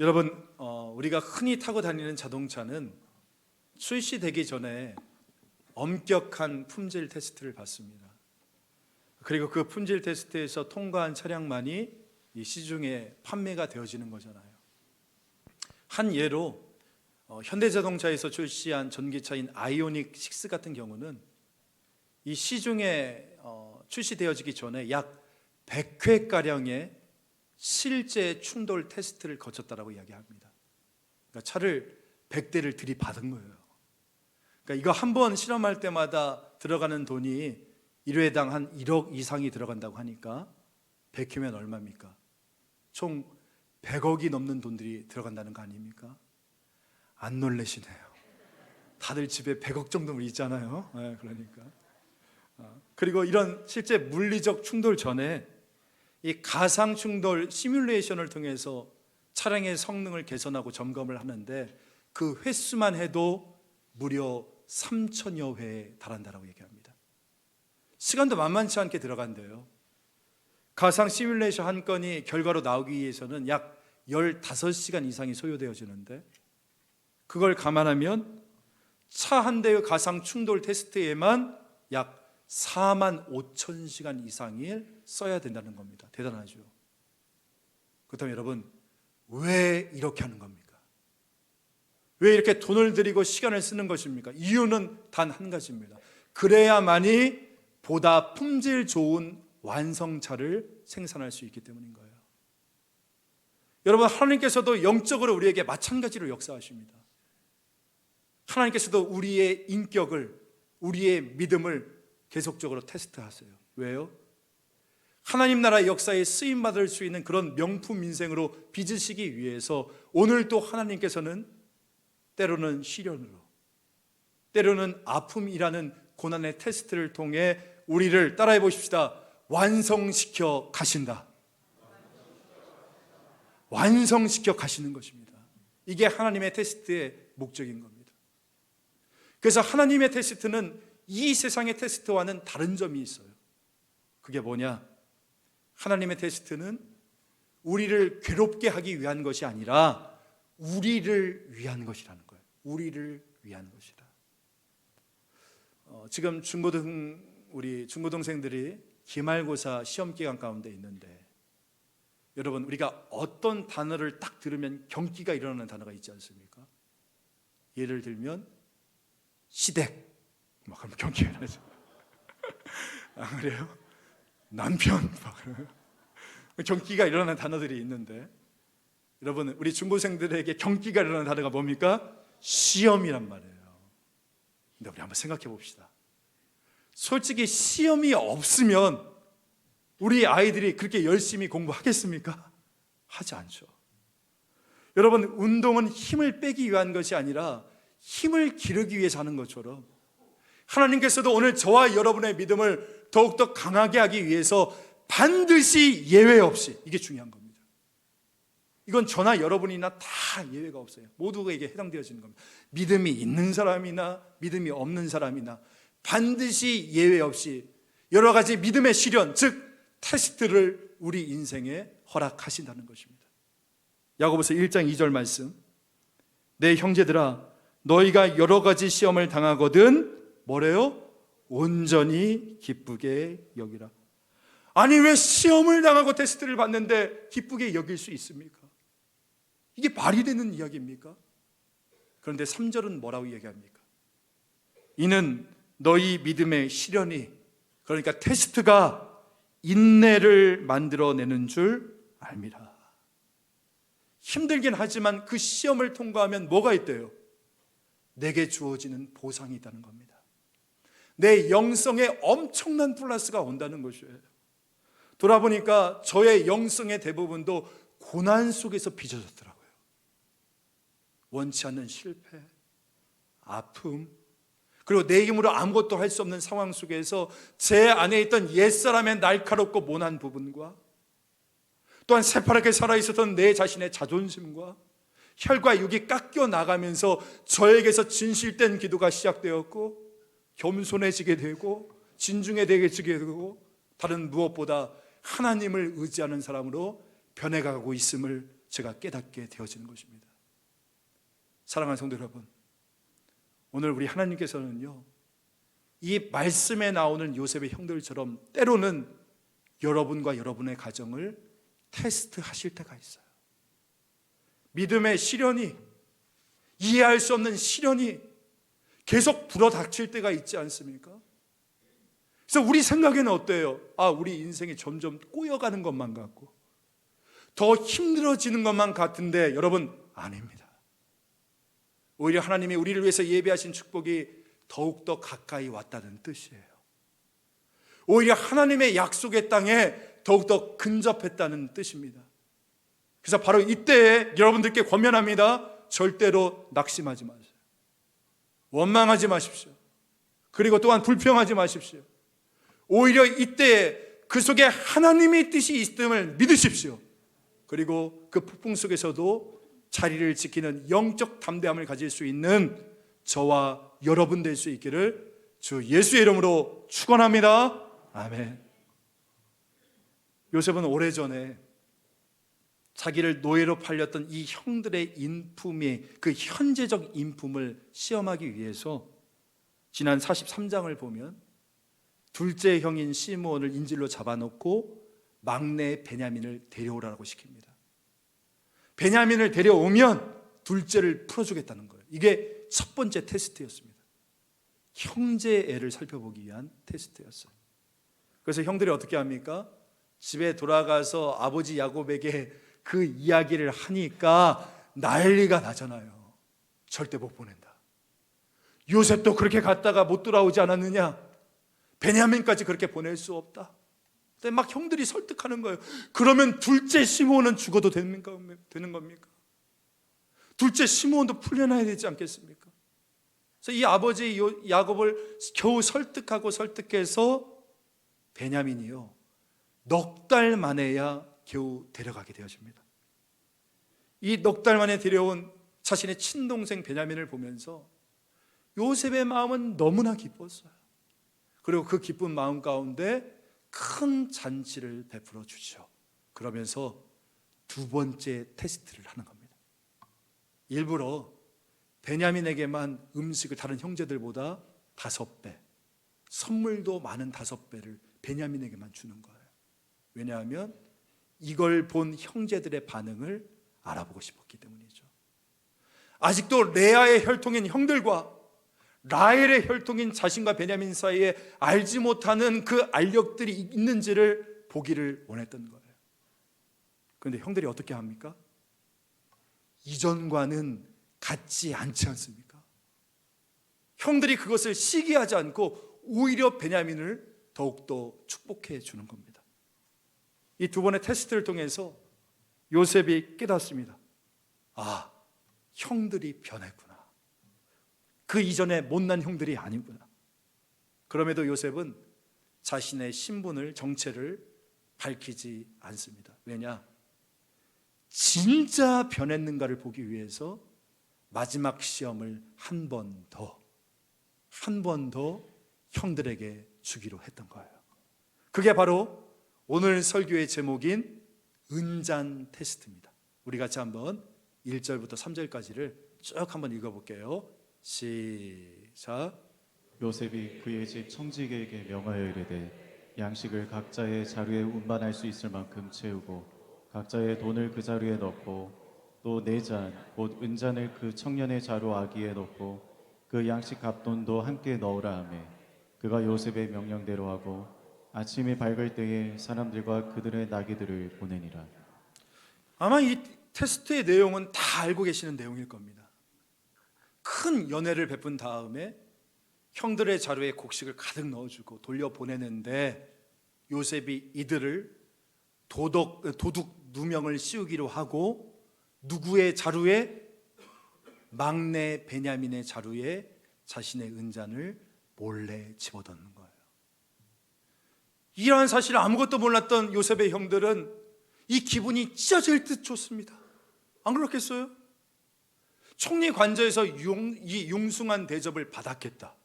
여러분, 우리가 흔히 타고 다니는 자동차는 출시되기 전에 엄격한 품질 테스트를 받습니다. 그리고 그 품질 테스트에서 통과한 차량만이 이 시중에 판매가 되어지는 거잖아요. 한 예로 현대자동차에서 출시한 전기차인 아이오닉 6 같은 경우는 이 시중에 출시되어지기 전에 약 100회가량의 실제 충돌 테스트를 거쳤다라고 이야기합니다. 그러니까 차를 100대를 들이받은 거예요. 그러니까 이거 한 번 실험할 때마다 들어가는 돈이 1회당 한 1억 이상이 들어간다고 하니까 100회면 얼마입니까? 총 100억이 넘는 돈들이 들어간다는 거 아닙니까? 안 놀라시네요. 다들 집에 100억 정도는 있잖아요. 네, 그러니까. 그리고 이런 실제 물리적 충돌 전에 이 가상 충돌 시뮬레이션을 통해서 차량의 성능을 개선하고 점검을 하는데 그 횟수만 해도 무려 3천여 회에 달한다라고 얘기합니다. 시간도 만만치 않게 들어간대요. 가상 시뮬레이션 한 건이 결과로 나오기 위해서는 약 15시간 이상이 소요되어지는데 그걸 감안하면 차 한 대의 가상 충돌 테스트에만 약 4만 5천 시간 이상을 써야 된다는 겁니다. 대단하죠. 그렇다면 여러분, 왜 이렇게 하는 겁니까? 왜 이렇게 돈을 들이고 시간을 쓰는 것입니까? 이유는 단 한 가지입니다. 그래야만이 보다 품질 좋은 완성차를 생산할 수 있기 때문인 거예요. 여러분, 하나님께서도 영적으로 우리에게 마찬가지로 역사하십니다. 하나님께서도 우리의 인격을, 우리의 믿음을 계속적으로 테스트하세요. 왜요? 하나님 나라 역사에 쓰임받을 수 있는 그런 명품 인생으로 빚으시기 위해서 오늘도 하나님께서는 때로는 시련으로, 때로는 아픔이라는 고난의 테스트를 통해 우리를, 따라해 보십시다, 완성시켜 가신다. 완성시켜 가시는 것입니다. 이게 하나님의 테스트의 목적인 겁니다. 그래서 하나님의 테스트는 이 세상의 테스트와는 다른 점이 있어요. 그게 뭐냐? 하나님의 테스트는 우리를 괴롭게 하기 위한 것이 아니라 우리를 위한 것이라는 거예요. 우리를 위한 것이다. 지금 우리 중고등생들이 기말고사 시험 기간 가운데 있는데 여러분, 우리가 어떤 단어를 딱 들으면 경기가 일어나는 단어가 있지 않습니까? 예를 들면 시댁, 막 그러면 경기가 일어나죠. 안 그래요? 남편, 막 그러면 경기가 일어나는 단어들이 있는데 여러분, 우리 중고생들에게 경기가 일어나는 단어가 뭡니까? 시험이란 말이에요. 근데 우리 한번 생각해 봅시다. 솔직히 시험이 없으면 우리 아이들이 그렇게 열심히 공부하겠습니까? 하지 않죠. 여러분, 운동은 힘을 빼기 위한 것이 아니라 힘을 기르기 위해서 하는 것처럼 하나님께서도 오늘 저와 여러분의 믿음을 더욱더 강하게 하기 위해서 반드시 예외 없이, 이게 중요한 겁니다. 이건 저나 여러분이나 다 예외가 없어요. 모두에게 해당되어지는 겁니다. 믿음이 있는 사람이나 믿음이 없는 사람이나 반드시 예외 없이 여러 가지 믿음의 시련, 즉 테스트를 우리 인생에 허락하신다는 것입니다. 야고보서 1장 2절 말씀, 내 형제들아 너희가 여러 가지 시험을 당하거든 뭐래요? 온전히 기쁘게 여기라. 아니, 왜 시험을 당하고 테스트를 받는데 기쁘게 여길 수 있습니까? 이게 말이 되는 이야기입니까? 그런데 3절은 뭐라고 얘기합니까? 이는 너희 믿음의 시련이, 그러니까 테스트가 인내를 만들어내는 줄 알미라. 힘들긴 하지만 그 시험을 통과하면 뭐가 있대요? 내게 주어지는 보상이 있다는 겁니다. 내 영성에 엄청난 플러스가 온다는 것이에요. 돌아보니까 저의 영성의 대부분도 고난 속에서 빚어졌더라고요. 원치 않는 실패, 아픔, 그리고 내 힘으로 아무것도 할 수 없는 상황 속에서 제 안에 있던 옛사람의 날카롭고 모난 부분과 또한 새파랗게 살아있었던 내 자신의 자존심과 혈과 육이 깎여 나가면서 저에게서 진실된 기도가 시작되었고 겸손해지게 되고 진중해지게 되고 다른 무엇보다 하나님을 의지하는 사람으로 변해가고 있음을 제가 깨닫게 되어지는 것입니다. 사랑하는 성도 여러분, 오늘 우리 하나님께서는요, 이 말씀에 나오는 요셉의 형들처럼 때로는 여러분과 여러분의 가정을 테스트하실 때가 있어요. 믿음의 시련이, 이해할 수 없는 시련이 계속 불어닥칠 때가 있지 않습니까? 그래서 우리 생각에는 어때요? 우리 인생이 점점 꼬여가는 것만 같고 더 힘들어지는 것만 같은데, 여러분, 아닙니다. 오히려 하나님이 우리를 위해서 예비하신 축복이 더욱더 가까이 왔다는 뜻이에요. 오히려 하나님의 약속의 땅에 더욱더 근접했다는 뜻입니다. 그래서 바로 이때에 여러분들께 권면합니다. 절대로 낙심하지 마세요. 원망하지 마십시오. 그리고 또한 불평하지 마십시오. 오히려 이때에 그 속에 하나님의 뜻이 있음을 믿으십시오. 그리고 그 폭풍 속에서도 자리를 지키는 영적 담대함을 가질 수 있는 저와 여러분 될 수 있기를 주 예수의 이름으로 축원합니다. 아멘. 요셉은 오래전에 자기를 노예로 팔렸던 이 형들의 인품이, 그 현재적 인품을 시험하기 위해서 지난 43장을 보면 둘째 형인 시므온을 인질로 잡아놓고 막내 베냐민을 데려오라고 시킵니다. 베냐민을 데려오면 둘째를 풀어주겠다는 거예요. 이게 첫 번째 테스트였습니다. 형제애를 살펴보기 위한 테스트였어요. 그래서 형들이 어떻게 합니까? 집에 돌아가서 아버지 야곱에게 그 이야기를 하니까 난리가 나잖아요. 절대 못 보낸다. 요셉도 그렇게 갔다가 못 돌아오지 않았느냐? 베냐민까지 그렇게 보낼 수 없다. 근데 막 형들이 설득하는 거예요. 그러면 둘째 시므온은 죽어도 되는 겁니까? 둘째 시므온도 풀려나야 되지 않겠습니까? 그래서 이 아버지 야곱을 겨우 설득해서 베냐민이요, 넉 달 만에야 겨우 데려가게 되어집니다. 이 넉 달 만에 데려온 자신의 친동생 베냐민을 보면서 요셉의 마음은 너무나 기뻤어요. 그리고 그 기쁜 마음 가운데 큰 잔치를 베풀어 주죠. 그러면서 두 번째 테스트를 하는 겁니다. 일부러 베냐민에게만 음식을 다른 형제들보다 5배, 선물도 많은 5배를 베냐민에게만 주는 거예요. 왜냐하면 이걸 본 형제들의 반응을 알아보고 싶었기 때문이죠. 아직도 레아의 혈통인 형들과 라헬의 혈통인 자신과 베냐민 사이에 알지 못하는 그 알력들이 있는지를 보기를 원했던 거예요. 그런데 형들이 어떻게 합니까? 이전과는 같지 않지 않습니까? 형들이 그것을 시기하지 않고 오히려 베냐민을 더욱더 축복해 주는 겁니다. 이 두 번의 테스트를 통해서 요셉이 깨닫습니다. 형들이 변했구나. 그 이전에 못난 형들이 아니구나. 그럼에도 요셉은 자신의 신분을, 정체를 밝히지 않습니다. 왜냐? 진짜 변했는가를 보기 위해서 마지막 시험을 한 번 더 형들에게 주기로 했던 거예요. 그게 바로 오늘 설교의 제목인 은잔 테스트입니다. 우리 같이 한번 1절부터 3절까지를 쭉 한번 읽어볼게요. 시작. 요셉이 그의 집 청지기에게 명하여 이르되 양식을 각자의 자루에 운반할 수 있을 만큼 채우고 각자의 돈을 그 자루에 넣고 또 네 잔 곧 은잔을 그 청년의 자루 아기에 넣고 그 양식 값돈도 함께 넣으라 하매 그가 요셉의 명령대로 하고 아침이 밝을 때에 사람들과 그들의 나귀들을 보내니라. 아마 이 테스트의 내용은 다 알고 계시는 내용일 겁니다. 큰 연회를 베푼 다음에 형들의 자루에 곡식을 가득 넣어주고 돌려보내는데 요셉이 이들을 도둑 누명을 씌우기로 하고 누구의 자루에? 막내 베냐민의 자루에 자신의 은잔을 몰래 집어넣는 거예요. 이러한 사실을 아무것도 몰랐던 요셉의 형들은 이 기분이 찢어질 듯 좋습니다. 안 그렇겠어요? 총리 관저에서 이 융숭한 대접을 받았겠다.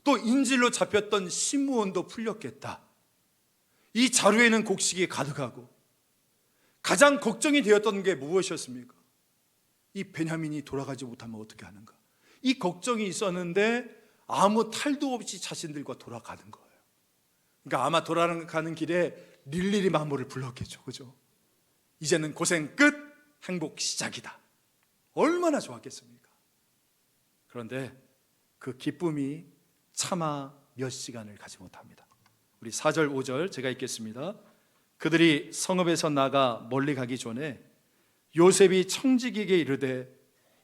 또 인질로 잡혔던 시므온도 풀렸겠다. 이 자루에는 곡식이 가득하고 가장 걱정이 되었던 게 무엇이었습니까? 이 베냐민이 돌아가지 못하면 어떻게 하는가? 이 걱정이 있었는데 아무 탈도 없이 자신들과 돌아가는 거예요. 그러니까 아마 돌아가는 길에 릴리리 만보를 불렀겠죠, 그죠? 이제는 고생 끝, 행복 시작이다. 얼마나 좋았겠습니까? 그런데 그 기쁨이 차마 몇 시간을 가지 못합니다. 우리 4절 5절 제가 읽겠습니다. 그들이 성읍에서 나가 멀리 가기 전에 요셉이 청지기에게 이르되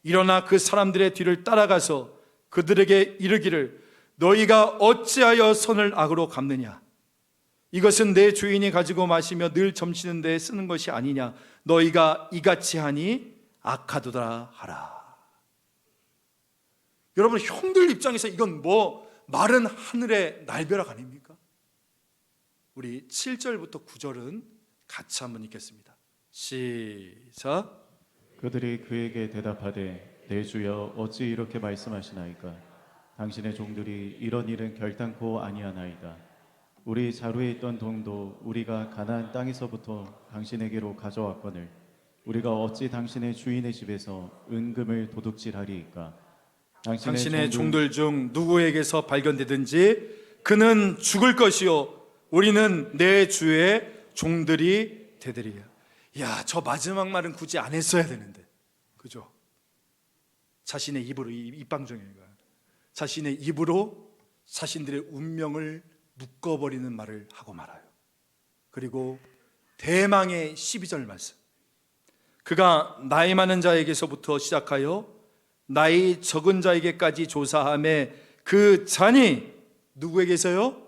일어나 그 사람들의 뒤를 따라가서 그들에게 이르기를 너희가 어찌하여 선을 악으로 갚느냐? 이것은 내 주인이 가지고 마시며 늘 점치는 데 쓰는 것이 아니냐? 너희가 이같이 하니 악하도다 하라. 여러분, 형들 입장에서 이건 뭐 마른 하늘의 날벼락 아닙니까? 우리 7절부터 9절은 같이 한번 읽겠습니다. 시작. 그들이 그에게 대답하되 내 주여 어찌 이렇게 말씀하시나이까? 당신의 종들이 이런 일은 결단코 아니하나이다. 우리 자루에 있던 돈도 우리가 가나안 땅에서부터 당신에게로 가져왔거늘 우리가 어찌 당신의 주인의 집에서 은금을 도둑질하리이까? 당신의 종들 중 누구에게서 발견되든지 그는 죽을 것이요 우리는 내 주의 종들이 되리라. 야, 저 마지막 말은 굳이 안 했어야 되는데, 그죠? 자신의 입으로 입방정이가 자신의 입으로 자신들의 운명을 묶어버리는 말을 하고 말아요. 그리고 대망의 12절 말씀. 그가 나이 많은 자에게서부터 시작하여 나이 적은 자에게까지 조사하며 그 잔이 누구에게서요?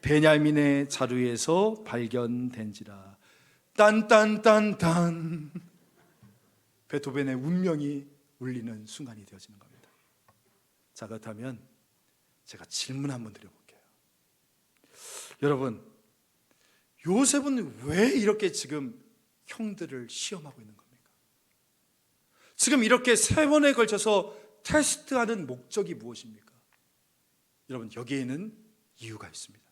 베냐민의 자루에서 발견된지라. 딴딴딴딴. 베토벤의 운명이 울리는 순간이 되어지는 겁니다. 자, 그렇다면 제가 질문 한번 드려볼게요. 여러분, 요셉은 왜 이렇게 지금 형들을 시험하고 있는 겁니까? 지금 이렇게 3번에 걸쳐서 테스트하는 목적이 무엇입니까? 여러분, 여기에는 이유가 있습니다.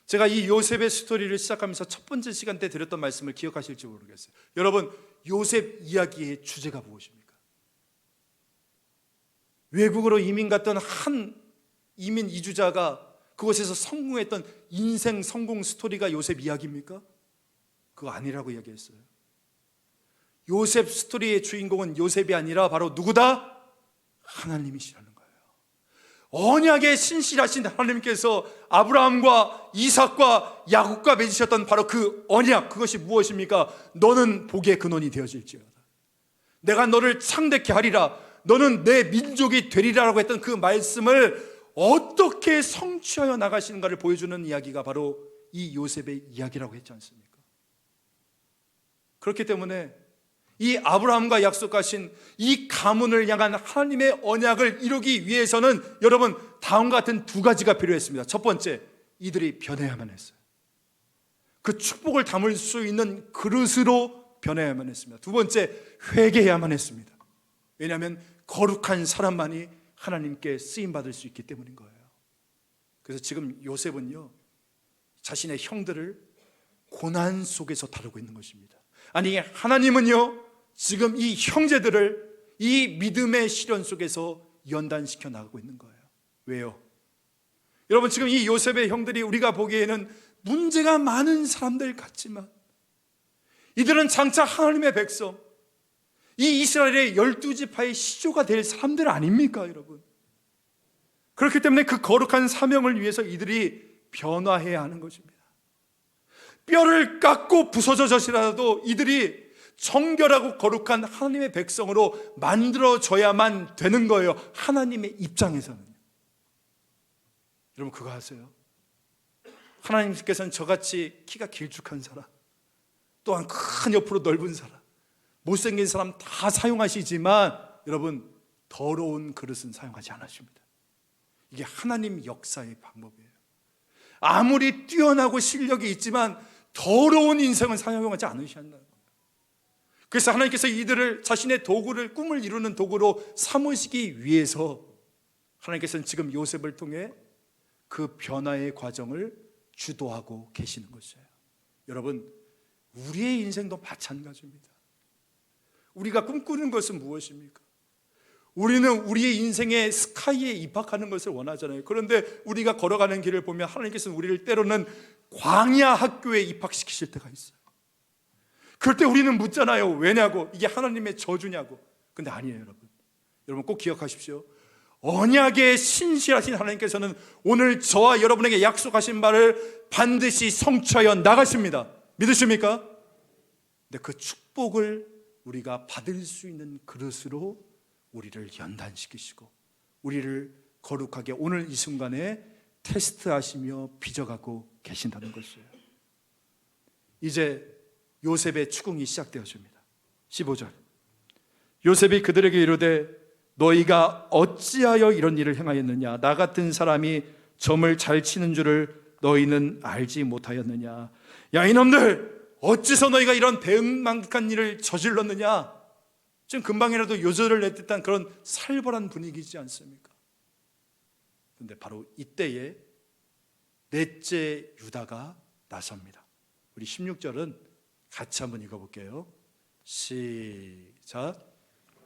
제가 이 요셉의 스토리를 시작하면서 첫 번째 시간 때 드렸던 말씀을 기억하실지 모르겠어요. 여러분, 요셉 이야기의 주제가 무엇입니까? 외국으로 이민 갔던 한 이민 이주자가 그곳에서 성공했던 인생 성공 스토리가 요셉 이야기입니까? 그거 아니라고 이야기했어요. 요셉 스토리의 주인공은 요셉이 아니라 바로 누구다? 하나님이시라는 거예요. 언약에 신실하신 하나님께서 아브라함과 이삭과 야곱과 맺으셨던 바로 그 언약, 그것이 무엇입니까? 너는 복의 근원이 되어질지어다. 내가 너를 창대케 하리라. 너는 내 민족이 되리라라고 했던 그 말씀을 어떻게 성취하여 나가시는가를 보여주는 이야기가 바로 이 요셉의 이야기라고 했지 않습니까? 그렇기 때문에 이 아브라함과 약속하신 이 가문을 향한 하나님의 언약을 이루기 위해서는 여러분, 다음과 같은 2가지가 필요했습니다. 첫 번째, 이들이 변해야만 했어요. 그 축복을 담을 수 있는 그릇으로 변해야만 했습니다. 두 번째, 회개해야만 했습니다. 왜냐하면 거룩한 사람만이 하나님께 쓰임받을 수 있기 때문인 거예요. 그래서 지금 요셉은요, 자신의 형들을 고난 속에서 다루고 있는 것입니다. 아니, 하나님은요, 지금 이 형제들을 이 믿음의 시련 속에서 연단시켜 나가고 있는 거예요. 왜요? 여러분, 지금 이 요셉의 형들이 우리가 보기에는 문제가 많은 사람들 같지만 이들은 장차 하나님의 백성, 이 이스라엘의 12지파의 시조가 될 사람들 아닙니까, 여러분? 그렇기 때문에 그 거룩한 사명을 위해서 이들이 변화해야 하는 것입니다. 뼈를 깎고 부서져서라도 이들이 정결하고 거룩한 하나님의 백성으로 만들어져야만 되는 거예요. 하나님의 입장에서는. 여러분, 그거 아세요? 하나님께서는 저같이 키가 길쭉한 사람, 또한 큰 옆으로 넓은 사람, 못생긴 사람 다 사용하시지만 여러분, 더러운 그릇은 사용하지 않으십니다. 이게 하나님 역사의 방법이에요. 아무리 뛰어나고 실력이 있지만 더러운 인생은 사용하지 않으신다는 겁니다. 그래서 하나님께서 이들을 자신의 도구를, 꿈을 이루는 도구로 삼으시기 위해서 하나님께서는 지금 요셉을 통해 그 변화의 과정을 주도하고 계시는 것이에요. 여러분, 우리의 인생도 마찬가지입니다. 우리가 꿈꾸는 것은 무엇입니까? 우리는 우리의 인생의 스카이에 입학하는 것을 원하잖아요. 그런데 우리가 걸어가는 길을 보면 하나님께서는 우리를 때로는 광야 학교에 입학시키실 때가 있어요. 그럴 때 우리는 묻잖아요. 왜냐고? 이게 하나님의 저주냐고. 근데 아니에요, 여러분. 여러분 꼭 기억하십시오. 언약에 신실하신 하나님께서는 오늘 저와 여러분에게 약속하신 말을 반드시 성취하여 나가십니다. 믿으십니까? 근데 그 축복을 우리가 받을 수 있는 그릇으로 우리를 연단시키시고 우리를 거룩하게 오늘 이 순간에 테스트하시며 빚어가고 계신다는 것이에요. 이제 요셉의 추궁이 시작되어집니다. 15절. 요셉이 그들에게 이르되 너희가 어찌하여 이런 일을 행하였느냐? 나 같은 사람이 점을 잘 치는 줄을 너희는 알지 못하였느냐? 야 이놈들, 어찌서 너희가 이런 배은망덕한 일을 저질렀느냐? 지금 금방이라도 요절을 냈듯한 그런 살벌한 분위기지 않습니까? 그런데 바로 이때에 넷째 유다가 나섭니다. 우리 16절은 같이 한번 읽어볼게요. 시작.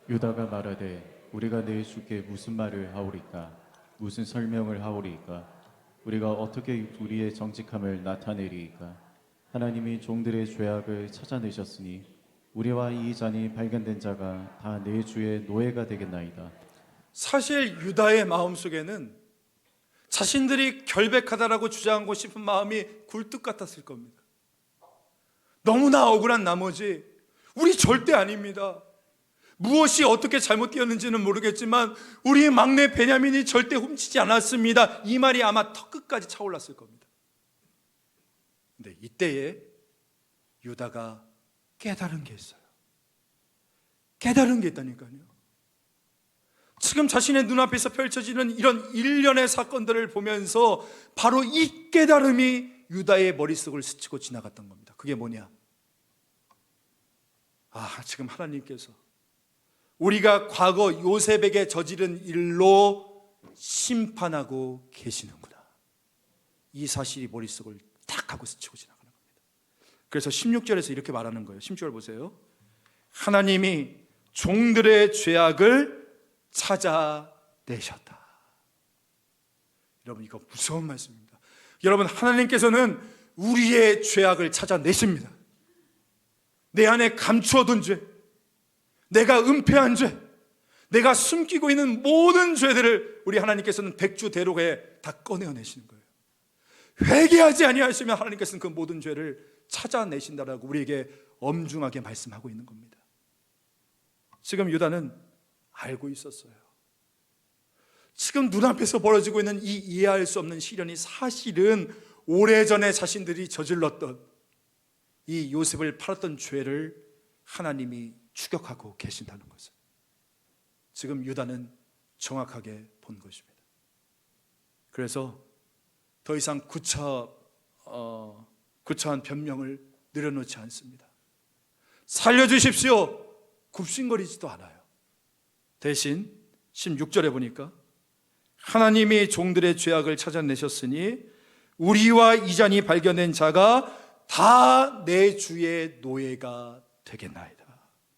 유다가 말하되 우리가 내 주께 무슨 말을 하오리까? 무슨 설명을 하오리까? 우리가 어떻게 우리의 정직함을 나타내리이까? 하나님이 종들의 죄악을 찾아내셨으니 우리와 이 잔이 발견된 자가 다 내 주의 노예가 되겠나이다. 사실 유다의 마음속에는 자신들이 결백하다라고 주장하고 싶은 마음이 굴뚝 같았을 겁니다. 너무나 억울한 나머지 우리 절대 아닙니다. 무엇이 어떻게 잘못되었는지는 모르겠지만 우리 막내 베냐민이 절대 훔치지 않았습니다. 이 말이 아마 턱끝까지 차올랐을 겁니다. 근데 이때에 유다가 깨달은 게 있어요. 깨달은 게 있다니까요. 지금 자신의 눈앞에서 펼쳐지는 이런 일련의 사건들을 보면서 바로 이 깨달음이 유다의 머릿속을 스치고 지나갔던 겁니다. 그게 뭐냐? 지금 하나님께서 우리가 과거 요셉에게 저지른 일로 심판하고 계시는구나. 이 사실이 머릿속을 탁 하고 스치고 지나가는 겁니다. 그래서 16절에서 이렇게 말하는 거예요. 16절 보세요. 하나님이 종들의 죄악을 찾아내셨다. 여러분 이거 무서운 말씀입니다. 여러분 하나님께서는 우리의 죄악을 찾아내십니다. 내 안에 감추어둔 죄, 내가 은폐한 죄, 내가 숨기고 있는 모든 죄들을 우리 하나님께서는 백주대로에 다 꺼내어내시는 거예요. 회개하지 아니하시면 하나님께서는 그 모든 죄를 찾아내신다라고 우리에게 엄중하게 말씀하고 있는 겁니다. 지금 유다는 알고 있었어요. 지금 눈앞에서 벌어지고 있는 이 이해할 수 없는 시련이 사실은 오래전에 자신들이 저질렀던 이 요셉을 팔았던 죄를 하나님이 추격하고 계신다는 것을 지금 유다는 정확하게 본 것입니다. 그래서 더 이상 구차한 변명을 늘어놓지 않습니다. 살려주십시오. 굽신거리지도 않아요. 대신 16절에 보니까 하나님이 종들의 죄악을 찾아내셨으니 우리와 이 잔이 발견된 자가 다 내 주의 노예가 되겠나이다.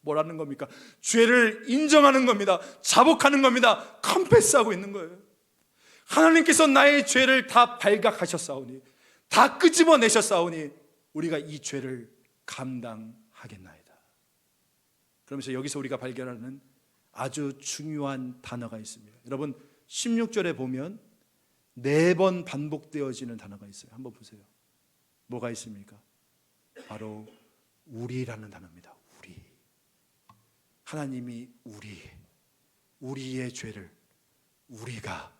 뭐라는 겁니까? 죄를 인정하는 겁니다. 자복하는 겁니다. 컨페스하고 있는 거예요. 하나님께서 나의 죄를 다 발각하셨사오니, 다 끄집어내셨사오니 우리가 이 죄를 감당하겠나이다. 그러면서 여기서 우리가 발견하는 아주 중요한 단어가 있습니다. 여러분 16절에 보면 4번 반복되어지는 단어가 있어요. 한번 보세요. 뭐가 있습니까? 바로 우리라는 단어입니다. 우리. 하나님이 우리의 죄를 우리가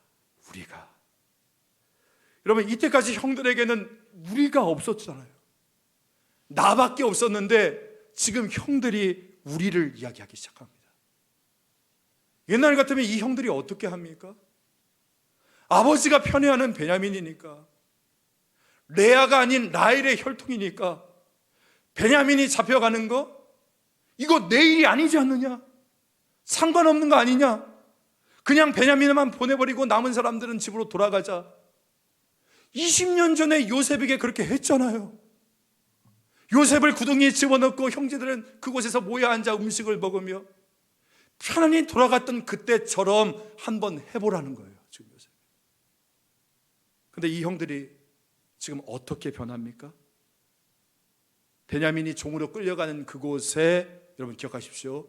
여러분 이때까지 형들에게는 우리가 없었잖아요. 나밖에 없었는데 지금 형들이 우리를 이야기하기 시작합니다. 옛날 같으면 이 형들이 어떻게 합니까? 아버지가 편애하는 베냐민이니까, 레아가 아닌 라헬의 혈통이니까 베냐민이 잡혀가는 거 이거 내 일이 아니지 않느냐? 상관없는 거 아니냐? 그냥 베냐민만 보내버리고 남은 사람들은 집으로 돌아가자. 20년 전에 요셉에게 그렇게 했잖아요. 요셉을 구덩이에 집어넣고 형제들은 그곳에서 모여 앉아 음식을 먹으며 편안히 돌아갔던 그때처럼 한번 해보라는 거예요. 지금 요셉. 근데 이 형들이 지금 어떻게 변합니까? 베냐민이 종으로 끌려가는 그곳에 여러분 기억하십시오.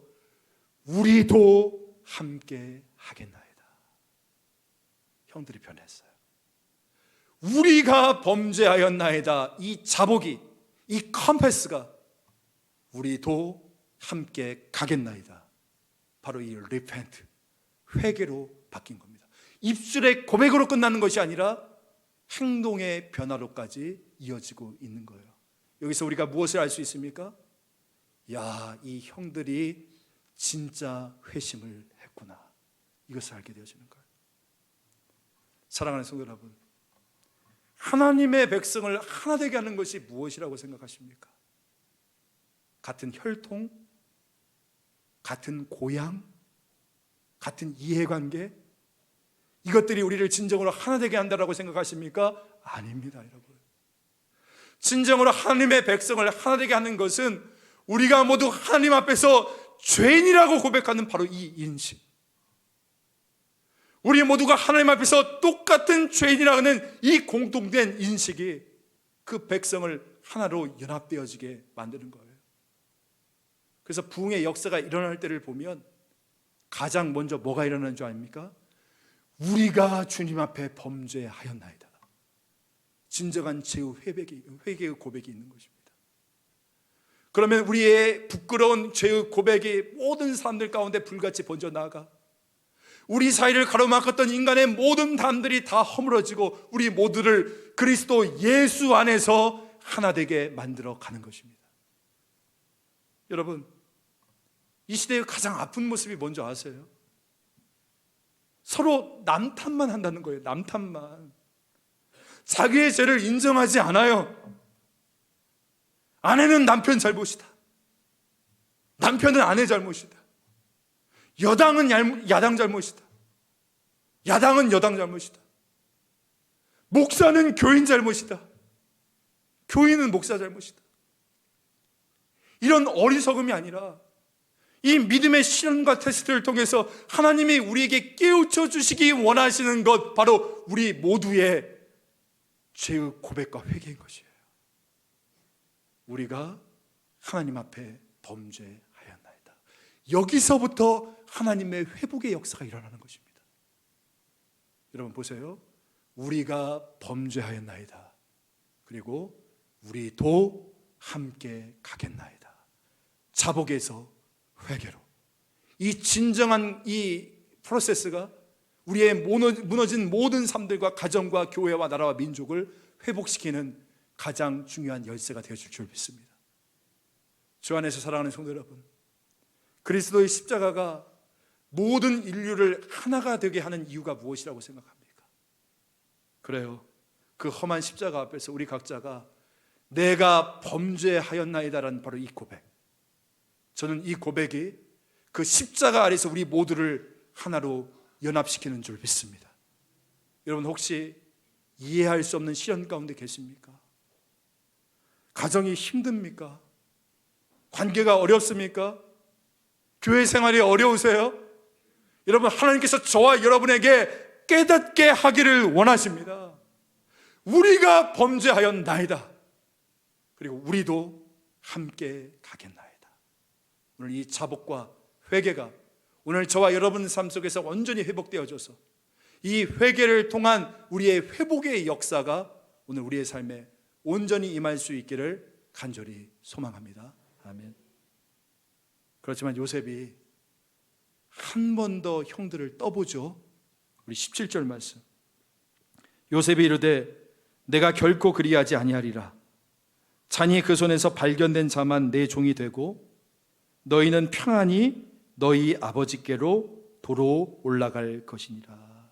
우리도 함께 하겠나이다. 형들이 변했어요. 우리가 범죄하였나이다. 이 자복이, 이 컴패스가 우리도 함께 가겠나이다. 바로 이 repent, 회개로 바뀐 겁니다. 입술의 고백으로 끝나는 것이 아니라 행동의 변화로까지 이어지고 있는 거예요. 여기서 우리가 무엇을 알 수 있습니까? 야, 이 형들이 진짜 회심을 했구나. 이것을 알게 되어지는 거예요. 사랑하는 성도 여러분, 하나님의 백성을 하나 되게 하는 것이 무엇이라고 생각하십니까? 같은 혈통, 같은 고향, 같은 이해관계, 이것들이 우리를 진정으로 하나 되게 한다라고 생각하십니까? 아닙니다, 여러분. 진정으로 하나님의 백성을 하나 되게 하는 것은 우리가 모두 하나님 앞에서 죄인이라고 고백하는 바로 이 인식, 우리 모두가 하나님 앞에서 똑같은 죄인이라는 이 공통된 인식이 그 백성을 하나로 연합되어지게 만드는 거예요. 그래서 부흥의 역사가 일어날 때를 보면 가장 먼저 뭐가 일어나는 줄 아닙니까? 우리가 주님 앞에 범죄하였나이다. 진정한 죄의 회개의 고백이 있는 것입니다. 그러면 우리의 부끄러운 죄의 고백이 모든 사람들 가운데 불같이 번져나가 우리 사이를 가로막았던 인간의 모든 담들이 다 허물어지고 우리 모두를 그리스도 예수 안에서 하나 되게 만들어 가는 것입니다. 여러분, 이 시대의 가장 아픈 모습이 뭔지 아세요? 서로 남탓만 한다는 거예요. 남탓만. 자기의 죄를 인정하지 않아요. 아내는 남편 잘못이다. 남편은 아내 잘못이다. 여당은 야당 잘못이다. 야당은 여당 잘못이다. 목사는 교인 잘못이다. 교인은 목사 잘못이다. 이런 어리석음이 아니라 이 믿음의 시련과 테스트를 통해서 하나님이 우리에게 깨우쳐 주시기 원하시는 것, 바로 우리 모두의 죄의 고백과 회개인 것이에요. 우리가 하나님 앞에 범죄하였나이다. 여기서부터 하나님의 회복의 역사가 일어나는 것입니다. 여러분 보세요. 우리가 범죄하였나이다. 그리고 우리도 함께 가겠나이다. 자복에서 회개로. 이 진정한 이 프로세스가 우리의 무너진 모든 삶들과 가정과 교회와 나라와 민족을 회복시키는 가장 중요한 열쇠가 되어줄 줄 믿습니다. 주 안에서 사랑하는 성도 여러분, 그리스도의 십자가가 모든 인류를 하나가 되게 하는 이유가 무엇이라고 생각합니까? 그래요. 그 험한 십자가 앞에서 우리 각자가 내가 범죄하였나이다라는 바로 이 고백, 저는 이 고백이 그 십자가 아래서 우리 모두를 하나로 연합시키는 줄 믿습니다. 여러분 혹시 이해할 수 없는 시련 가운데 계십니까? 가정이 힘듭니까? 관계가 어렵습니까? 교회 생활이 어려우세요? 여러분, 하나님께서 저와 여러분에게 깨닫게 하기를 원하십니다. 우리가 범죄하였나이다. 그리고 우리도 함께 가겠나이다. 오늘 이 자복과 회개가 오늘 저와 여러분 삶 속에서 온전히 회복되어져서 이 회개를 통한 우리의 회복의 역사가 오늘 우리의 삶에 온전히 임할 수 있기를 간절히 소망합니다. 아멘. 그렇지만 요셉이 한 번 더 형들을 떠보죠. 우리 17절 말씀. 요셉이 이르되 내가 결코 그리하지 아니하리라. 잔이 그 손에서 발견된 자만 내 종이 되고 너희는 평안히 너희 아버지께로 도로 올라갈 것이니라.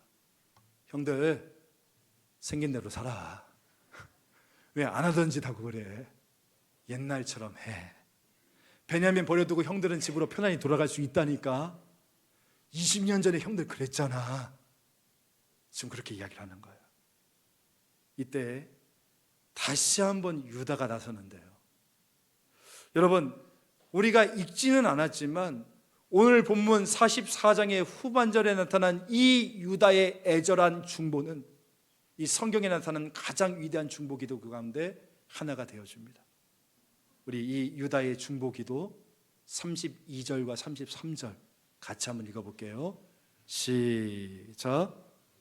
형들 생긴 대로 살아. 왜 안 하던 짓 하고 그래? 옛날처럼 해. 베냐민 버려두고 형들은 집으로 편안히 돌아갈 수 있다니까. 20년 전에 형들 그랬잖아. 지금 그렇게 이야기를 하는 거예요. 이때 다시 한번 유다가 나서는데요. 여러분, 우리가 읽지는 않았지만 오늘 본문 44장의 후반절에 나타난 이 유다의 애절한 중보는 이 성경에 나타난 가장 위대한 중보기도 그 가운데 하나가 되어줍니다. 우리 이 유다의 중보기도 32절과 33절 같이 한번 읽어볼게요. 시작.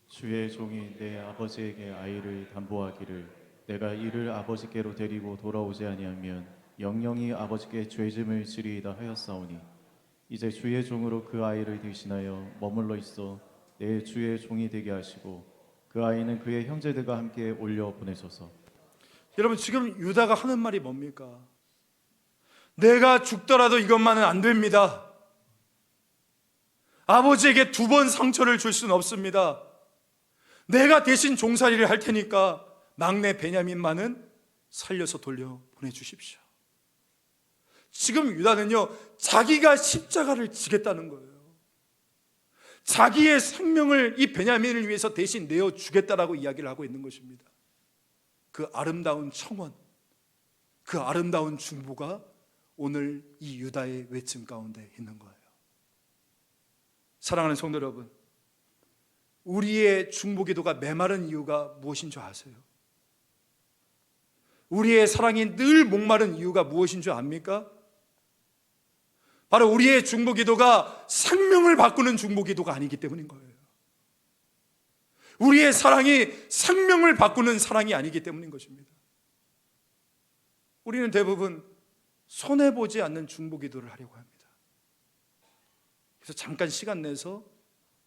주의 종이 내 아버지에게 아이를 담보하기를 내가 이를 아버지께로 데리고 돌아오지 아니하면 영영이 아버지께 죄짐을 지리이다 하였사오니 이제 주의 종으로 그 아이를 대신하여 머물러 있어 내 주의 종이 되게 하시고 그 아이는 그의 형제들과 함께 올려 보내소서. 여러분, 지금 유다가 하는 말이 뭡니까? 내가 죽더라도 이것만은 안 됩니다. 아버지에게 2번 상처를 줄 수는 없습니다. 내가 대신 종살이를 할 테니까 막내 베냐민만은 살려서 돌려 보내주십시오. 지금 유다는요, 자기가 십자가를 지겠다는 거예요. 자기의 생명을 이 베냐민을 위해서 대신 내어주겠다라고 이야기를 하고 있는 것입니다. 그 아름다운 청원, 그 아름다운 중보가 오늘 이 유다의 외침 가운데 있는 거예요. 사랑하는 성도 여러분, 우리의 중보기도가 메마른 이유가 무엇인 줄 아세요? 우리의 사랑이 늘 목마른 이유가 무엇인 줄 압니까? 바로 우리의 중보기도가 생명을 바꾸는 중보기도가 아니기 때문인 거예요. 우리의 사랑이 생명을 바꾸는 사랑이 아니기 때문인 것입니다. 우리는 대부분 손해보지 않는 중보기도를 하려고 합니다. 그래서 잠깐 시간 내서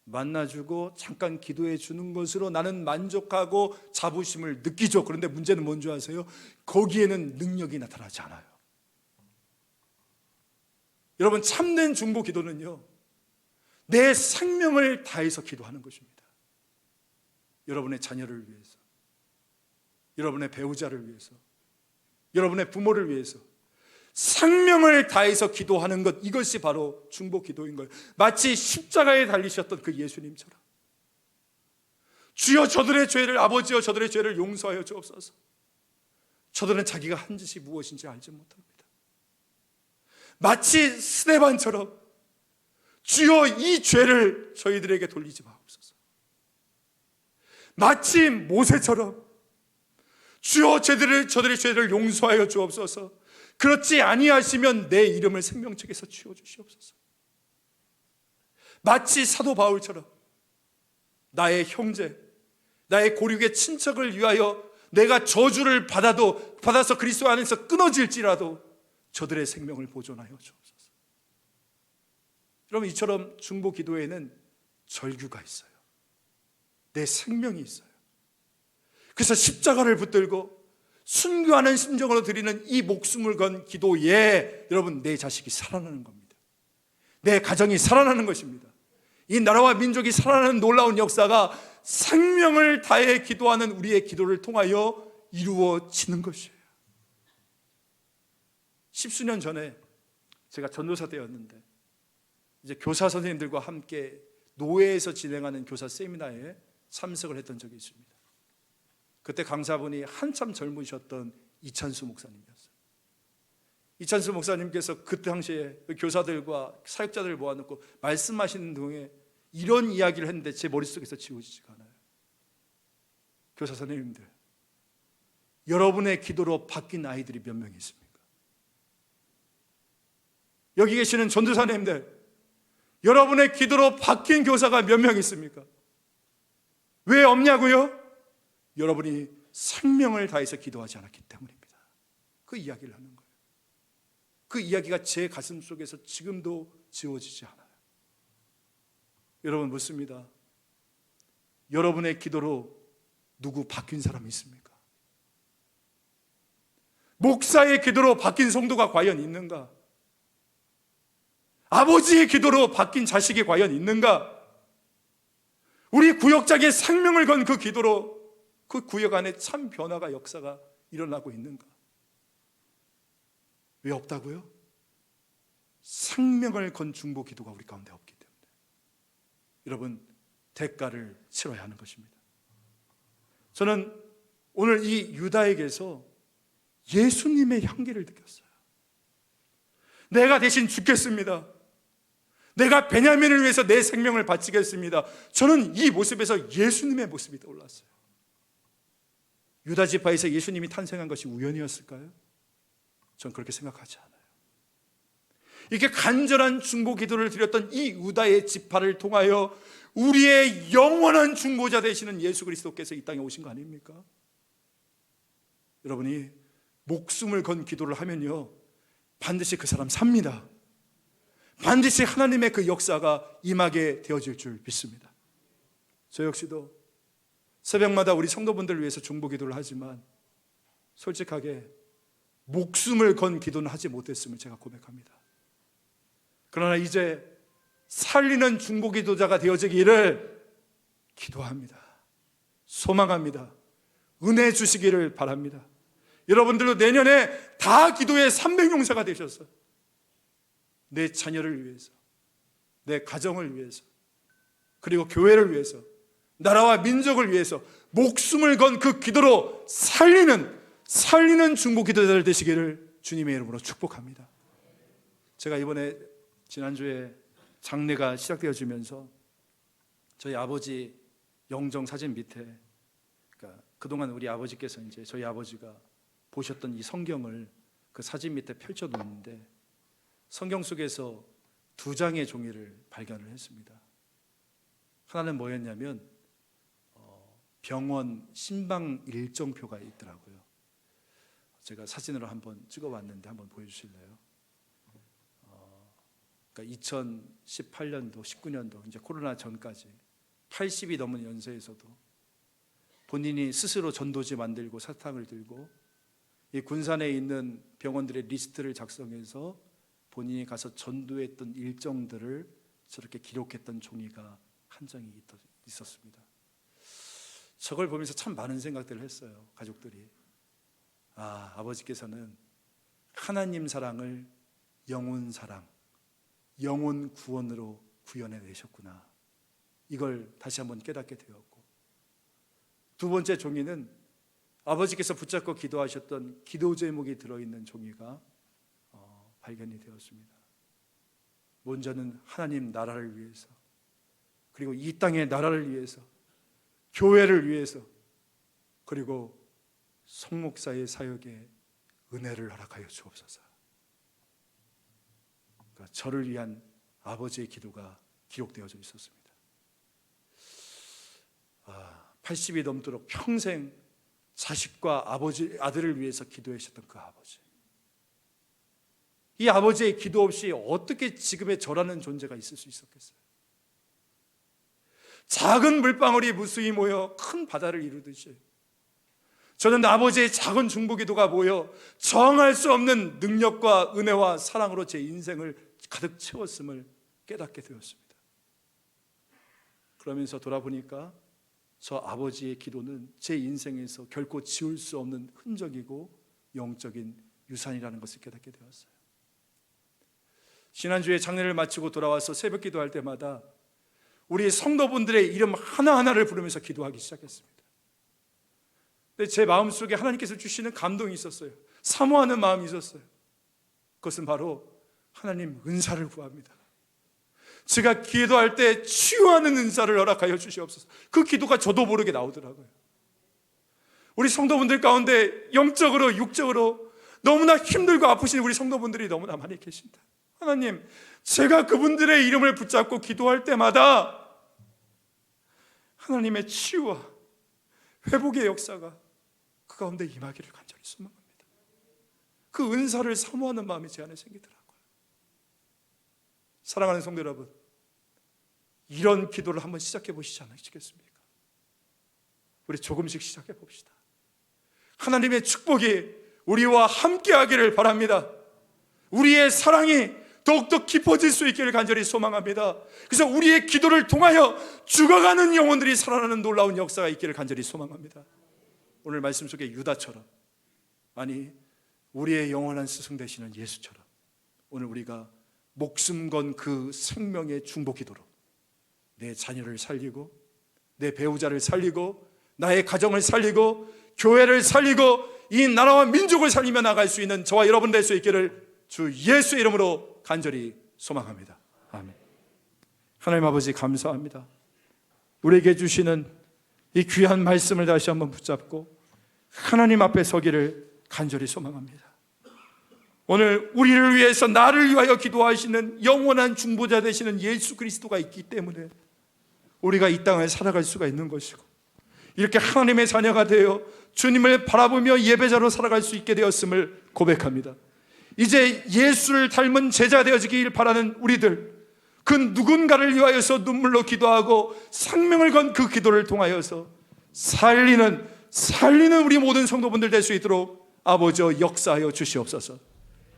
만나주고 잠깐 기도해 주는 것으로 나는 만족하고 자부심을 느끼죠. 그런데 문제는 뭔지 아세요? 거기에는 능력이 나타나지 않아요. 여러분, 참된 중보 기도는요, 내 생명을 다해서 기도하는 것입니다. 여러분의 자녀를 위해서, 여러분의 배우자를 위해서, 여러분의 부모를 위해서 생명을 다해서 기도하는 것, 이것이 바로 중보 기도인 거예요. 마치 십자가에 달리셨던 그 예수님처럼, 주여 저들의 죄를, 아버지여 저들의 죄를 용서하여 주옵소서. 저들은 자기가 한 짓이 무엇인지 알지 못합니다. 마치 스데반처럼, 주여 이 죄를 저희들에게 돌리지 마옵소서. 마치 모세처럼, 주여 저들의 죄를 용서하여 주옵소서. 그렇지 아니하시면 내 이름을 생명책에서 치워주시옵소서. 마치 사도 바울처럼 나의 형제, 나의 고륙의 친척을 위하여 내가 저주를 받아서 그리스도 안에서 끊어질지라도 저들의 생명을 보존하여 주옵소서. 여러분, 이처럼 중보 기도에는 절규가 있어요. 내 생명이 있어요. 그래서 십자가를 붙들고 순교하는 심정으로 드리는 이 목숨을 건 기도에 여러분, 내 자식이 살아나는 겁니다. 내 가정이 살아나는 것입니다. 이 나라와 민족이 살아나는 놀라운 역사가 생명을 다해 기도하는 우리의 기도를 통하여 이루어지는 것이에요. 10수년 전에 제가 전도사 때였는데 이제 교사 선생님들과 함께 노회에서 진행하는 교사 세미나에 참석을 했던 적이 있습니다. 그때 강사분이 한참 젊으셨던 이찬수 목사님이었어요. 이찬수 목사님께서 그 당시에 교사들과 사역자들을 모아놓고 말씀하시는 중에 이런 이야기를 했는데 제 머릿속에서 지워지지가 않아요. 교사 선생님들, 여러분의 기도로 바뀐 아이들이 몇 명 있습니까? 여기 계시는 전도사님들, 여러분의 기도로 바뀐 교사가 몇 명 있습니까? 왜 없냐고요? 여러분이 생명을 다해서 기도하지 않았기 때문입니다. 그 이야기를 하는 거예요. 그 이야기가 제 가슴 속에서 지금도 지워지지 않아요. 여러분, 묻습니다. 여러분의 기도로 누구 바뀐 사람이 있습니까? 목사의 기도로 바뀐 성도가 과연 있는가? 아버지의 기도로 바뀐 자식이 과연 있는가? 우리 구역장의 생명을 건 그 기도로 그 구역 안에 참 변화가, 역사가 일어나고 있는가? 왜 없다고요? 생명을 건 중보 기도가 우리 가운데 없기 때문에 여러분, 대가를 치러야 하는 것입니다. 저는 오늘 이 유다에게서 예수님의 향기를 느꼈어요. 내가 대신 죽겠습니다. 내가 베냐민을 위해서 내 생명을 바치겠습니다. 저는 이 모습에서 예수님의 모습이 떠올랐어요. 유다 지파에서 예수님이 탄생한 것이 우연이었을까요? 저는 그렇게 생각하지 않아요. 이렇게 간절한 중보 기도를 드렸던 이 유다의 지파를 통하여 우리의 영원한 중보자 되시는 예수 그리스도께서 이 땅에 오신 거 아닙니까? 여러분이 목숨을 건 기도를 하면요, 반드시 그 사람 삽니다. 반드시 하나님의 그 역사가 임하게 되어질 줄 믿습니다. 저 역시도 새벽마다 우리 성도분들을 위해서 중보 기도를 하지만 솔직하게 목숨을 건 기도는 하지 못했음을 제가 고백합니다. 그러나 이제 살리는 중보 기도자가 되어지기를 기도합니다. 소망합니다. 은혜 주시기를 바랍니다. 여러분들도 내년에 다 기도의 300용사가 되셔서 내 자녀를 위해서, 내 가정을 위해서, 그리고 교회를 위해서, 나라와 민족을 위해서 목숨을 건 그 기도로 살리는 중보 기도자들 되시기를 주님의 이름으로 축복합니다. 제가 이번에 지난주에 장례가 시작되어지면서 저희 아버지 영정 사진 밑에, 그러니까 그동안 우리 아버지께서 이제 저희 아버지가 보셨던 이 성경을 그 사진 밑에 펼쳐 놓는데 성경 속에서 2장의 종이를 발견을 했습니다. 하나는 뭐였냐면 병원 신방 일정표가 있더라고요. 제가 사진으로 한번 찍어봤는데 한번 보여주실래요? 그러니까 2018년도, 19년도 이제 코로나 전까지 80이 넘은 연세에서도 본인이 스스로 전도지 만들고 사탕을 들고 이 군산에 있는 병원들의 리스트를 작성해서 본인이 가서 전도했던 일정들을 저렇게 기록했던 종이가 한 장이 있었습니다. 저걸 보면서 참 많은 생각들을 했어요. 가족들이 아버지께서는 하나님 사랑을 영혼 사랑, 영혼 구원으로 구현해내셨구나, 이걸 다시 한번 깨닫게 되었고, 두 번째 종이는 아버지께서 붙잡고 기도하셨던 기도 제목이 들어있는 종이가 발견이 되었습니다. 먼저는 하나님 나라를 위해서, 그리고 이 땅의 나라를 위해서, 교회를 위해서, 그리고 성목사의 사역에 은혜를 허락하여 주옵소서. 그러니까 저를 위한 아버지의 기도가 기록되어져 있었습니다. 80이 넘도록 평생 자식과 아들을 위해서 기도하셨던 그 아버지, 이 아버지의 기도 없이 어떻게 지금의 저라는 존재가 있을 수 있었겠어요? 작은 물방울이 무수히 모여 큰 바다를 이루듯이 저는 아버지의 작은 중보기도가 모여 정할 수 없는 능력과 은혜와 사랑으로 제 인생을 가득 채웠음을 깨닫게 되었습니다. 그러면서 돌아보니까 저 아버지의 기도는 제 인생에서 결코 지울 수 없는 흔적이고 영적인 유산이라는 것을 깨닫게 되었어요. 지난주에 장례를 마치고 돌아와서 새벽 기도할 때마다 우리 성도분들의 이름 하나하나를 부르면서 기도하기 시작했습니다. 근데 제 마음속에 하나님께서 주시는 감동이 있었어요. 사모하는 마음이 있었어요. 그것은 바로 하나님 은사를 구합니다. 제가 기도할 때 치유하는 은사를 허락하여 주시옵소서. 그 기도가 저도 모르게 나오더라고요. 우리 성도분들 가운데 영적으로 육적으로 너무나 힘들고 아프신 우리 성도분들이 너무나 많이 계신다. 하나님, 제가 그분들의 이름을 붙잡고 기도할 때마다 하나님의 치유와 회복의 역사가 그 가운데 임하기를 간절히 소망합니다. 그 은사를 사모하는 마음이 제 안에 생기더라고요. 사랑하는 성도 여러분, 이런 기도를 한번 시작해 보시지 않으시겠습니까? 우리 조금씩 시작해 봅시다. 하나님의 축복이 우리와 함께 하기를 바랍니다. 우리의 사랑이 더욱더 깊어질 수 있기를 간절히 소망합니다. 그래서 우리의 기도를 통하여 죽어가는 영혼들이 살아나는 놀라운 역사가 있기를 간절히 소망합니다. 오늘 말씀 속에 유다처럼, 아니 우리의 영원한 스승 되시는 예수처럼 오늘 우리가 목숨 건 그 생명의 중보 기도로 내 자녀를 살리고 내 배우자를 살리고 나의 가정을 살리고 교회를 살리고 이 나라와 민족을 살리며 나갈 수 있는 저와 여러분 될 수 있기를 주 예수의 이름으로 간절히 소망합니다. 아멘. 하나님 아버지 감사합니다. 우리에게 주시는 이 귀한 말씀을 다시 한번 붙잡고 하나님 앞에 서기를 간절히 소망합니다. 오늘 우리를 위해서 나를 위하여 기도하시는 영원한 중보자 되시는 예수 그리스도가 있기 때문에 우리가 이 땅을 살아갈 수가 있는 것이고, 이렇게 하나님의 자녀가 되어 주님을 바라보며 예배자로 살아갈 수 있게 되었음을 고백합니다. 이제 예수를 닮은 제자 되어지길 바라는 우리들, 그 누군가를 위하여서 눈물로 기도하고 생명을 건 그 기도를 통하여서 살리는 우리 모든 성도분들 될 수 있도록 아버지여 역사하여 주시옵소서.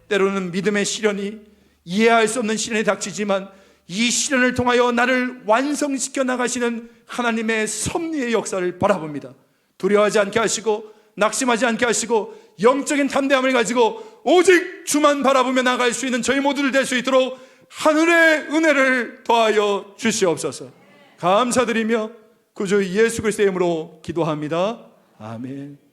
때로는 믿음의 시련이, 이해할 수 없는 시련이 닥치지만 이 시련을 통하여 나를 완성시켜 나가시는 하나님의 섭리의 역사를 바라봅니다. 두려워하지 않게 하시고 낙심하지 않게 하시고 영적인 담대함을 가지고 오직 주만 바라보며 나갈 수 있는 저희 모두들 될 수 있도록 하늘의 은혜를 더하여 주시옵소서. 감사드리며 구주 예수 그리스도의 이름으로 기도합니다. 아멘.